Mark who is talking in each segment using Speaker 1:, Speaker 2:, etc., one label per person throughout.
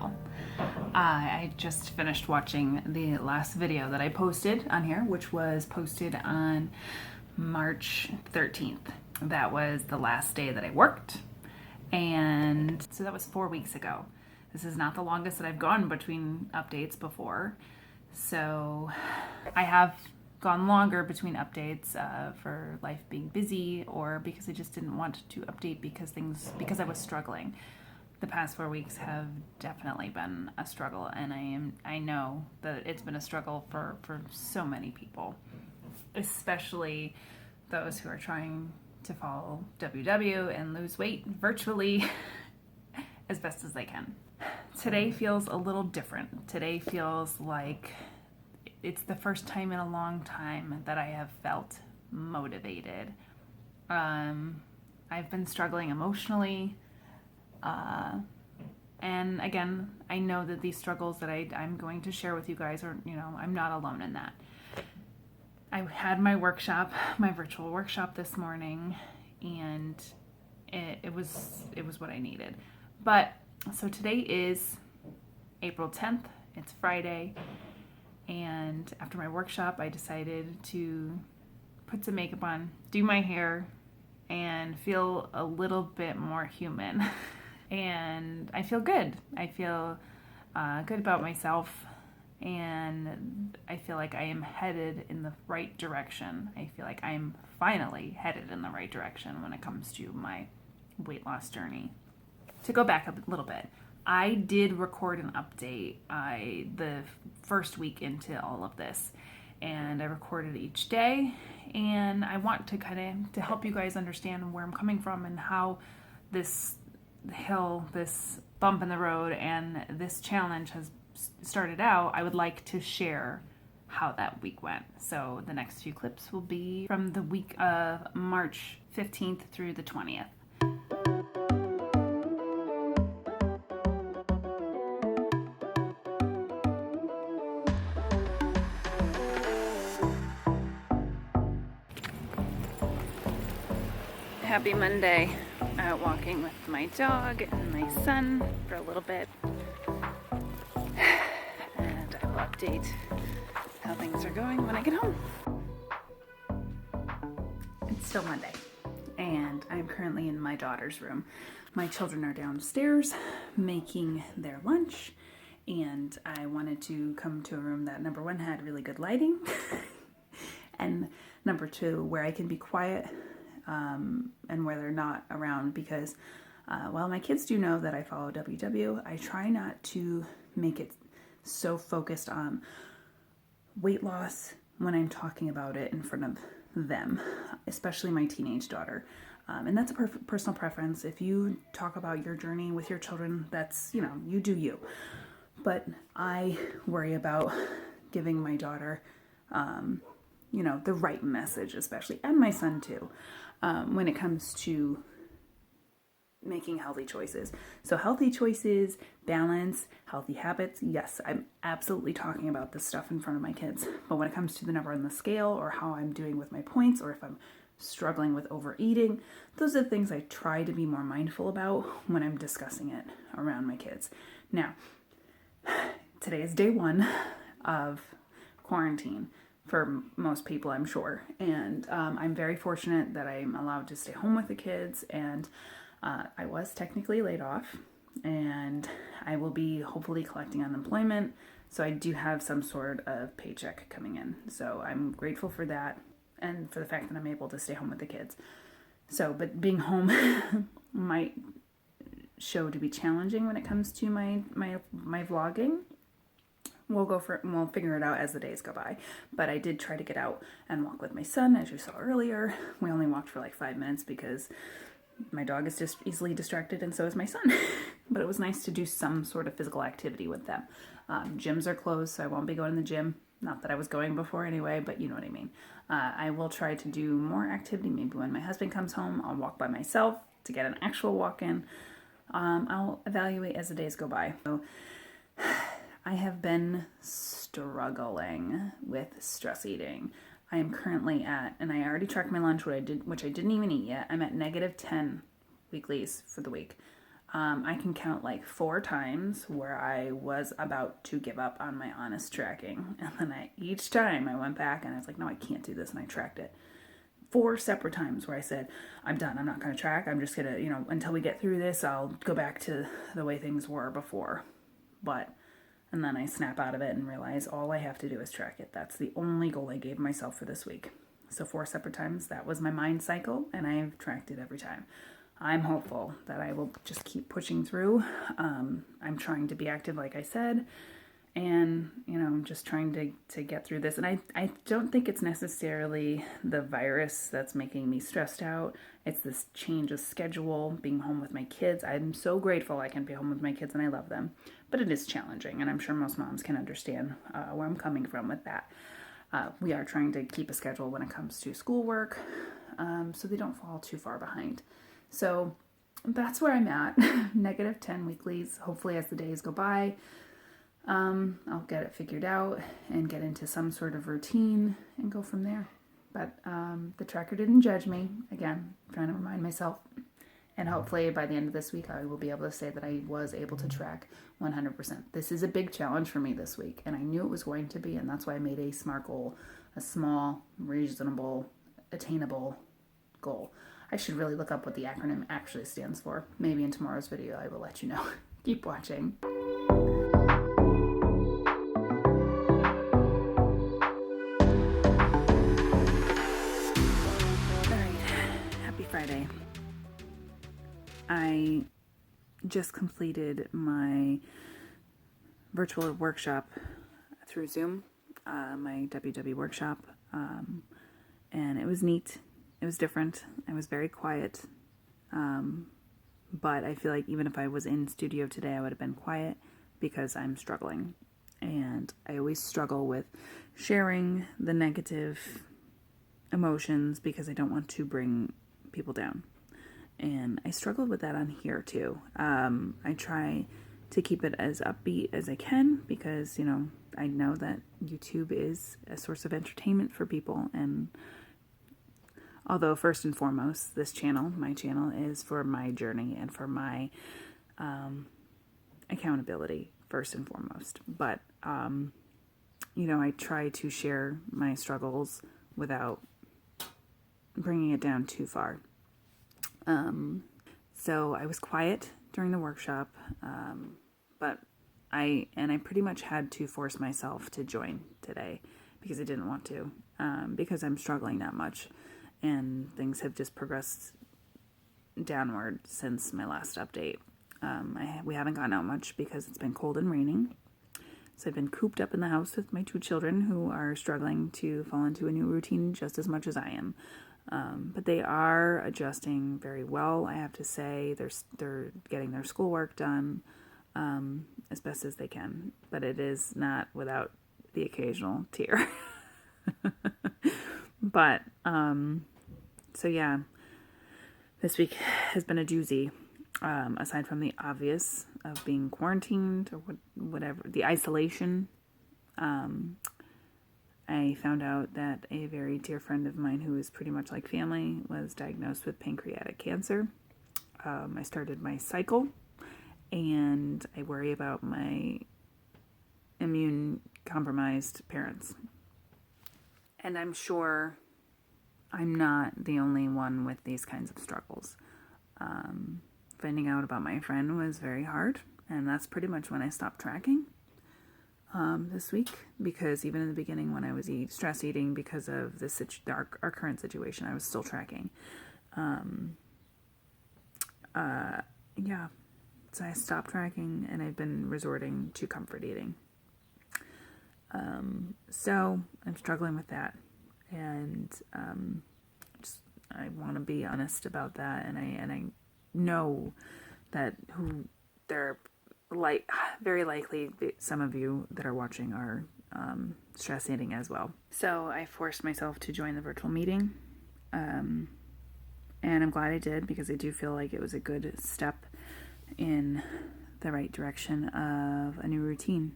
Speaker 1: channel. I just finished watching the last video that I posted on here, which was posted on March 13th. That was the last day that I worked, and so that was 4 weeks ago. This is not the longest that I've gone between updates before, so I have gone longer between updates for life being busy, or because I just didn't want to update because I was struggling. The past 4 weeks have definitely been a struggle, and I know that it's been a struggle for so many people, especially those who are trying to follow WW and lose weight virtually as best as they can. Today feels a little different. Today feels like it's the first time in a long time that I have felt motivated. I've been struggling emotionally. And again, I know that these struggles that I'm going to share with you guys are, I'm not alone in that. I had my virtual workshop this morning, and it was what I needed. But so today is April 10th. It's Friday. And after my workshop, I decided to put some makeup on, do my hair, and feel a little bit more human. And I feel good. I feel good about myself, and I feel like I am headed in the right direction. I feel like I'm finally headed in the right direction when it comes to my weight loss journey. To go back a little bit, I did record an update the first week into all of this, and I recorded each day, and I want to to help you guys understand where I'm coming from and how this hill, this bump in the road, and this challenge has started out. I would like to share how that week went. So the next few clips will be from the week of March 15th through the 20th. Happy Monday. Out walking with my dog and my son for a little bit. And I will update how things are going when I get home. It's still Monday, and I'm currently in my daughter's room. My children are downstairs making their lunch, and I wanted to come to a room that, number one, had really good lighting, and number two, where I can be quiet and where they're not around, because while my kids do know that I follow WW, I try not to make it so focused on weight loss when I'm talking about it in front of them, especially my teenage daughter. And that's a personal preference. If you talk about your journey with your children, that's, you do you. But I worry about giving my daughter, the right message, especially, and my son too, when it comes to making healthy choices. So healthy choices, balance, healthy habits. Yes, I'm absolutely talking about this stuff in front of my kids. But when it comes to the number on the scale, or how I'm doing with my points, or if I'm struggling with overeating, those are the things I try to be more mindful about when I'm discussing it around my kids. Now, today is day 1 of quarantine for most people, I'm sure. And I'm very fortunate that I'm allowed to stay home with the kids, and I was technically laid off, and I will be hopefully collecting unemployment, so I do have some sort of paycheck coming in. So I'm grateful for that, and for the fact that I'm able to stay home with the kids. So, but being home might show to be challenging when it comes to my vlogging. We'll figure it out as the days go by. But I did try to get out and walk with my son, as you saw earlier. We only walked for like 5 minutes because my dog is just easily distracted, and so is my son. But it was nice to do some sort of physical activity with them. Gyms are closed, so I won't be going to the gym. Not that I was going before anyway, but you know what I mean. I will try to do more activity. Maybe when my husband comes home, I'll walk by myself to get an actual walk in. I'll evaluate as the days go by. So I have been struggling with stress eating. I am currently at, and I already tracked my lunch, which I didn't even eat yet. I'm at -10 weeklies for the week. I can count like 4 times where I was about to give up on my honest tracking. And then each time I went back and I was like, no, I can't do this. And I tracked it. 4 separate times where I said, I'm done. I'm not going to track. I'm just going to, until we get through this, I'll go back to the way things were before. And then I snap out of it and realize all I have to do is track it. That's the only goal I gave myself for this week. So 4 separate times, that was my mind cycle, and I've tracked it every time. I'm hopeful that I will just keep pushing through. I'm trying to be active, like I said, and, I'm just trying to get through this. And I don't think it's necessarily the virus that's making me stressed out. It's this change of schedule, being home with my kids. I'm so grateful I can be home with my kids, and I love them. But it is challenging, and I'm sure most moms can understand where I'm coming from with that. We are trying to keep a schedule when it comes to schoolwork, so they don't fall too far behind. So that's where I'm at, -10 weeklies. Hopefully as the days go by, I'll get it figured out and get into some sort of routine and go from there. But the tracker didn't judge me. Again, I'm trying to remind myself. And hopefully by the end of this week, I will be able to say that I was able to track 100%. This is a big challenge for me this week, and I knew it was going to be, and that's why I made a SMART goal, a small, reasonable, attainable goal. I should really look up what the acronym actually stands for. Maybe in tomorrow's video, I will let you know. Keep watching. Friday. I just completed my virtual workshop through Zoom, my WW workshop, and it was neat. It was different. I was very quiet, but I feel like even if I was in studio today, I would have been quiet because I'm struggling, and I always struggle with sharing the negative emotions because I don't want to bring people down. And I struggled with that on here too. I try to keep it as upbeat as I can because, I know that YouTube is a source of entertainment for people. And although first and foremost, this channel, my channel, is for my journey and for my accountability first and foremost. But, I try to share my struggles without bringing it down too far. So I was quiet during the workshop, but I pretty much had to force myself to join today because I didn't want to, because I'm struggling that much and things have just progressed downward since my last update. We haven't gone out much because it's been cold and raining. So I've been cooped up in the house with my 2 children who are struggling to fall into a new routine just as much as I am. But they are adjusting very well, I have to say. They're getting their schoolwork done as best as they can. But it is not without the occasional tear. But, so yeah, this week has been a doozy. Aside from the obvious of being quarantined or whatever, the isolation, I found out that a very dear friend of mine who is pretty much like family was diagnosed with pancreatic cancer. I started my cycle, and I worry about my immune-compromised parents. And I'm sure I'm not the only one with these kinds of struggles. Finding out about my friend was very hard, and that's pretty much when I stopped tracking this week, because even in the beginning when I was stress eating because of this our current situation, I was still tracking. Yeah, so I stopped tracking, and I've been resorting to comfort eating. So I'm struggling with that, and I want to be honest about that, and I know that very likely some of you that are watching are stress eating as well. So I forced myself to join the virtual meeting, and I'm glad I did, because I do feel like it was a good step in the right direction of a new routine.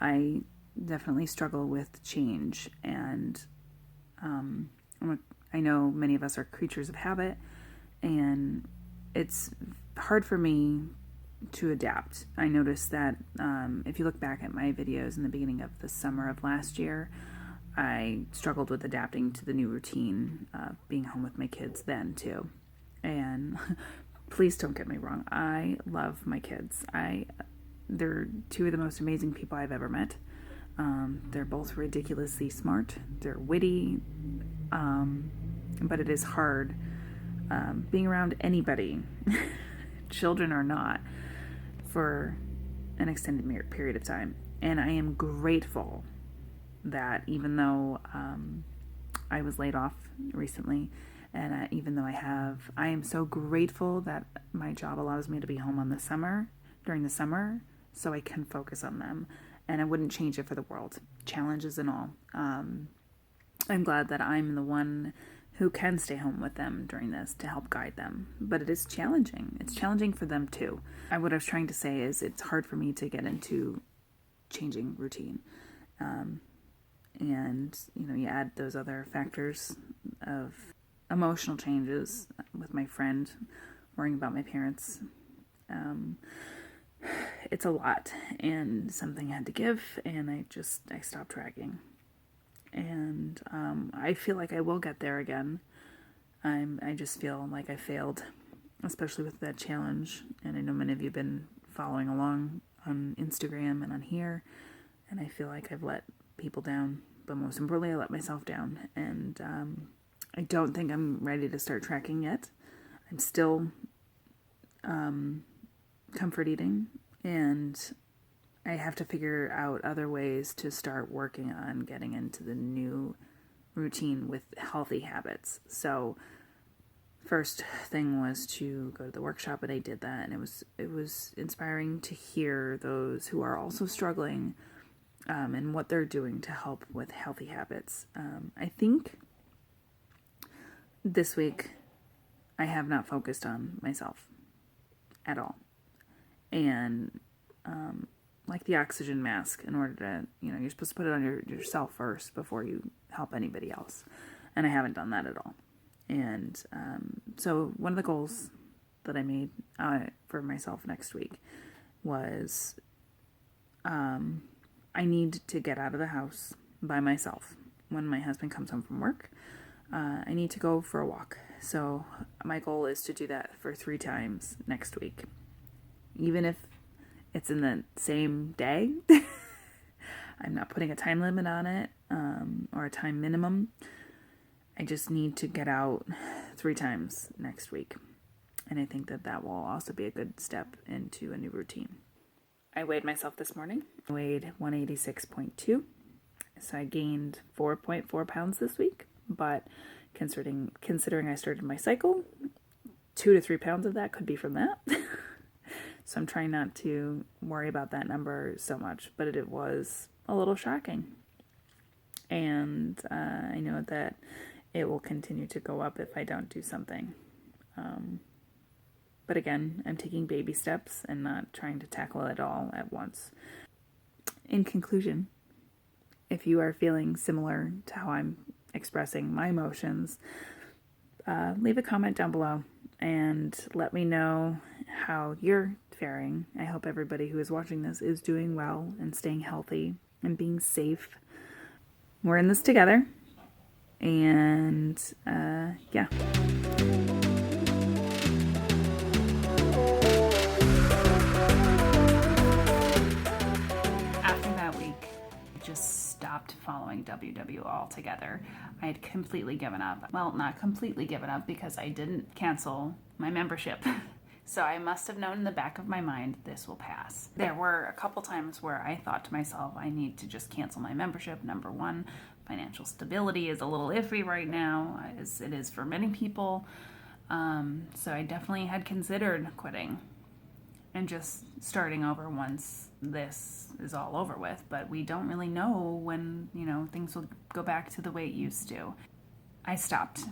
Speaker 1: I definitely struggle with change, and I know many of us are creatures of habit, and it's hard for me to adapt. I noticed that if you look back at my videos in the beginning of the summer of last year, I struggled with adapting to the new routine, being home with my kids then too. And please don't get me wrong, I love my kids. They're two of the most amazing people I've ever met. They're both ridiculously smart. They're witty, but it is hard being around anybody, children or not, for an extended period of time. And I am grateful that even though I was laid off recently, and even though I am so grateful that my job allows me to be home during the summer, so I can focus on them. And I wouldn't change it for the world, challenges and all. I'm glad that I'm the one who can stay home with them during this to help guide them. But it is challenging. It's challenging for them too. What I was trying to say is it's hard for me to get into changing routine. And, you add those other factors of emotional changes with my friend, worrying about my parents. It's a lot, and something had to give, and I stopped tracking. And I feel like I will get there again. I just feel like I failed, especially with that challenge. And I know many of you have been following along on Instagram and on here, and I feel like I've let people down, but most importantly, I let myself down. And I don't think I'm ready to start tracking yet. I'm still comfort eating, and I have to figure out other ways to start working on getting into the new routine with healthy habits. So first thing was to go to the workshop, and I did that, and it was inspiring to hear those who are also struggling and what they're doing to help with healthy habits. I think this week I have not focused on myself at all. And like the oxygen mask, in order to, you're supposed to put it on yourself first before you help anybody else. And I haven't done that at all. And so one of the goals that I made for myself next week was I need to get out of the house by myself when my husband comes home from work. I need to go for a walk. So my goal is to do that for 3 times next week. Even if it's in the same day, I'm not putting a time limit on it, or a time minimum. I just need to get out 3 times next week. And I think that will also be a good step into a new routine. I weighed myself this morning. I weighed 186.2. So I gained 4.4 pounds this week. But considering I started my cycle, 2 to 3 pounds of that could be from that. So I'm trying not to worry about that number so much, but it was a little shocking. And I know that it will continue to go up if I don't do something. But again, I'm taking baby steps and not trying to tackle it all at once. In conclusion, if you are feeling similar to how I'm expressing my emotions, leave a comment down below and let me know how you're faring. I hope everybody who is watching this is doing well and staying healthy and being safe. We're in this together. And yeah. After that week, I just stopped following WW altogether. I had completely given up. Well, not completely given up, because I didn't cancel my membership. So I must have known in the back of my mind, this will pass. There were a couple times where I thought to myself, I need to just cancel my membership. Number one, financial stability is a little iffy right now, as it is for many people. So I definitely had considered quitting and just starting over once this is all over with. But we don't really know when, things will go back to the way it used to. I stopped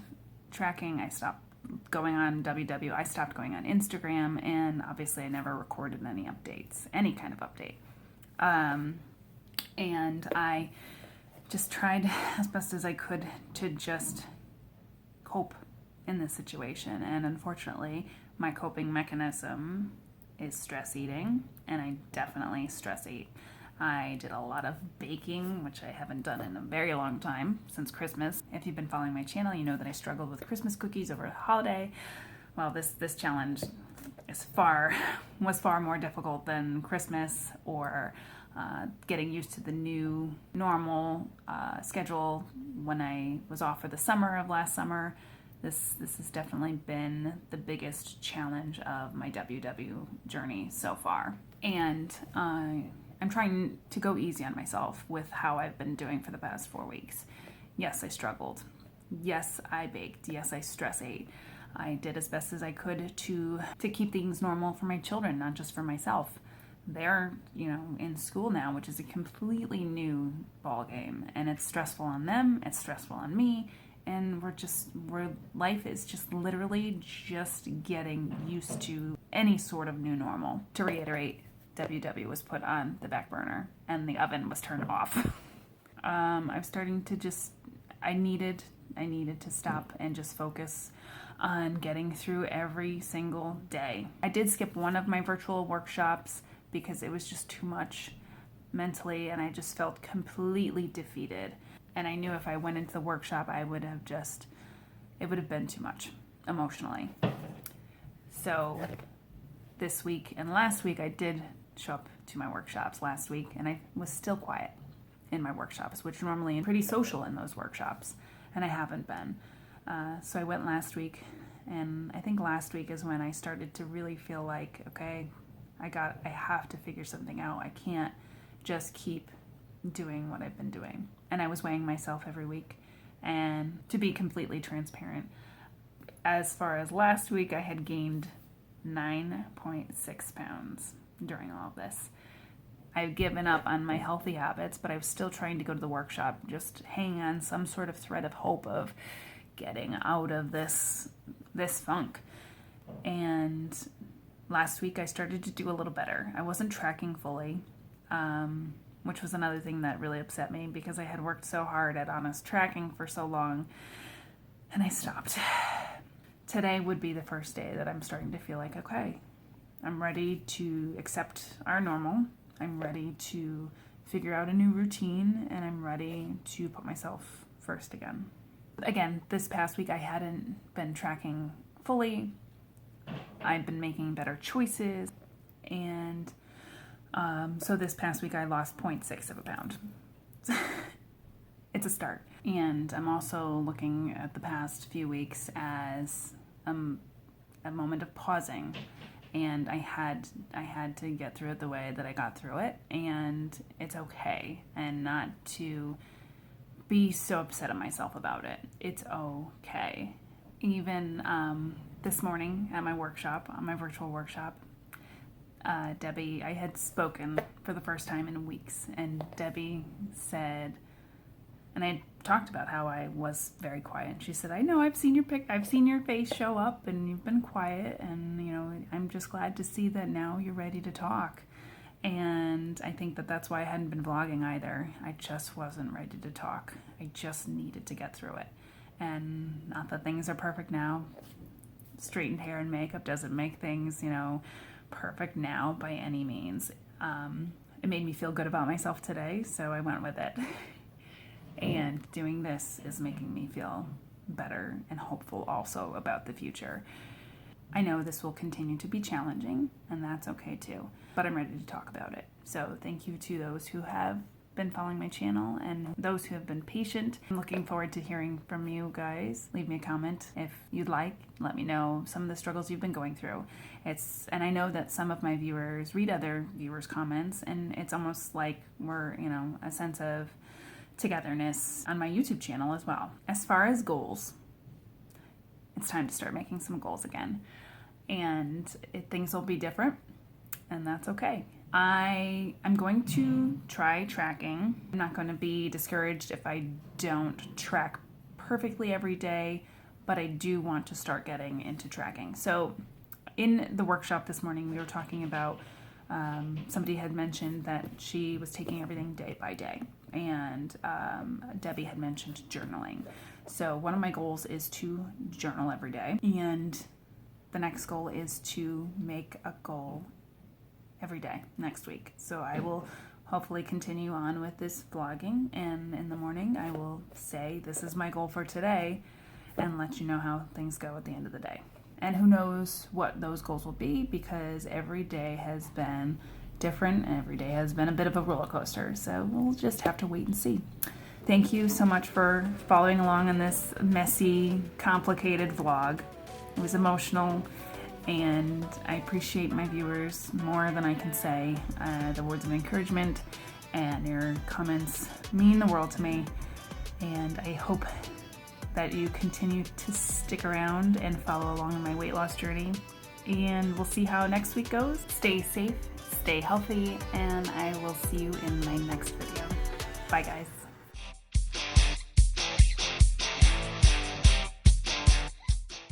Speaker 1: tracking. I stopped going on WW. I stopped going on Instagram, and obviously I never recorded any updates, any kind of update. And I just tried as best as I could to just cope in this situation. And unfortunately, My coping mechanism is stress eating, and I definitely stress eat. I did a lot of baking, which I haven't done in a very long time, since Christmas. If you've been following my channel, you know that I struggled with Christmas cookies over the holiday. Well, this challenge was far more difficult than Christmas or getting used to the new normal schedule when I was off for the summer of last summer. This has definitely been the biggest challenge of my WW journey so far. And I'm trying to go easy on myself with how I've been doing for the past 4 weeks. Yes, I struggled. Yes, I baked. Yes, I stress ate. I did as best as I could to keep things normal for my children, not just for myself. They're, in school now, which is a completely new ball game, and it's stressful on them, it's stressful on me, and life is just literally just getting used to any sort of new normal. To reiterate, WW was put on the back burner and the oven was turned off. I'm starting to I needed to stop and just focus on getting through every single day. I did skip one of my virtual workshops because it was just too much mentally, and I just felt completely defeated. And I knew if I went into the workshop, it would have been too much emotionally. So this week and last week, I did show up to my workshops last week, and I was still quiet in my workshops, which normally I'm pretty social in those workshops, and I haven't been. So I went last week, and I think last week is when I started to really feel like, okay, I have to figure something out. I can't just keep doing what I've been doing. And I was weighing myself every week. And to be completely transparent, as far as last week, I had gained 9.6 pounds during all of this. I've given up on my healthy habits, but I was still trying to go to the workshop, just hanging on some sort of thread of hope of getting out of this funk. And last week I started to do a little better. I wasn't tracking fully, which was another thing that really upset me because I had worked so hard at honest tracking for so long, and I stopped. Today would be the first day that I'm starting to feel like, okay, I'm ready to accept our normal. I'm ready to figure out a new routine, and I'm ready to put myself first again. Again, this past week I hadn't been tracking fully. I'd been making better choices, and so this past week I lost 0.6 of a pound. It's a start. And I'm also looking at the past few weeks as a moment of pausing, and I had to get through it the way that I got through it, and it's okay, and not to be so upset at myself about it. It's okay. Even this morning at my workshop, on my virtual workshop, Debbie, I had spoken for the first time in weeks, and Debbie said, and I had talked about how I was very quiet, and she said, I know, I've seen your face show up, and you've been quiet, and I'm just glad to see that now you're ready to talk. And I think that that's why I hadn't been vlogging either. I just wasn't ready to talk. I just needed to get through it. And not that things are perfect now. Straightened hair and makeup doesn't make things, perfect now by any means. It made me feel good about myself today, so I went with it. And doing this is making me feel better and hopeful also about the future. I know this will continue to be challenging, and that's okay too, but I'm ready to talk about it. So thank you to those who have been following my channel and those who have been patient. I'm looking forward to hearing from you guys. Leave me a comment if you'd like. Let me know some of the struggles you've been going through. And I know that some of my viewers read other viewers' comments, and it's almost like we're, a sense of togetherness on my YouTube channel as well. As far as goals, it's time to start making some goals again. And things will be different, and that's okay. I'm going to try tracking. I'm not going to be discouraged if I don't track perfectly every day, but I do want to start getting into tracking. So in the workshop this morning, we were talking about, somebody had mentioned that she was taking everything day by day, and Debbie had mentioned journaling. So one of my goals is to journal every day, and the next goal is to make a goal every day next week. So I will hopefully continue on with this vlogging, and in the morning I will say this is my goal for today and let you know how things go at the end of the day. And who knows what those goals will be, because every day has been different and every day has been a bit of a roller coaster. So we'll just have to wait and see. Thank you so much for following along in this messy, complicated vlog. It was emotional, and I appreciate my viewers more than I can say. The words of encouragement and your comments mean the world to me, and I hope that you continue to stick around and follow along in my weight loss journey. And we'll see how next week goes. Stay safe, stay healthy, and I will see you in my next video. Bye guys.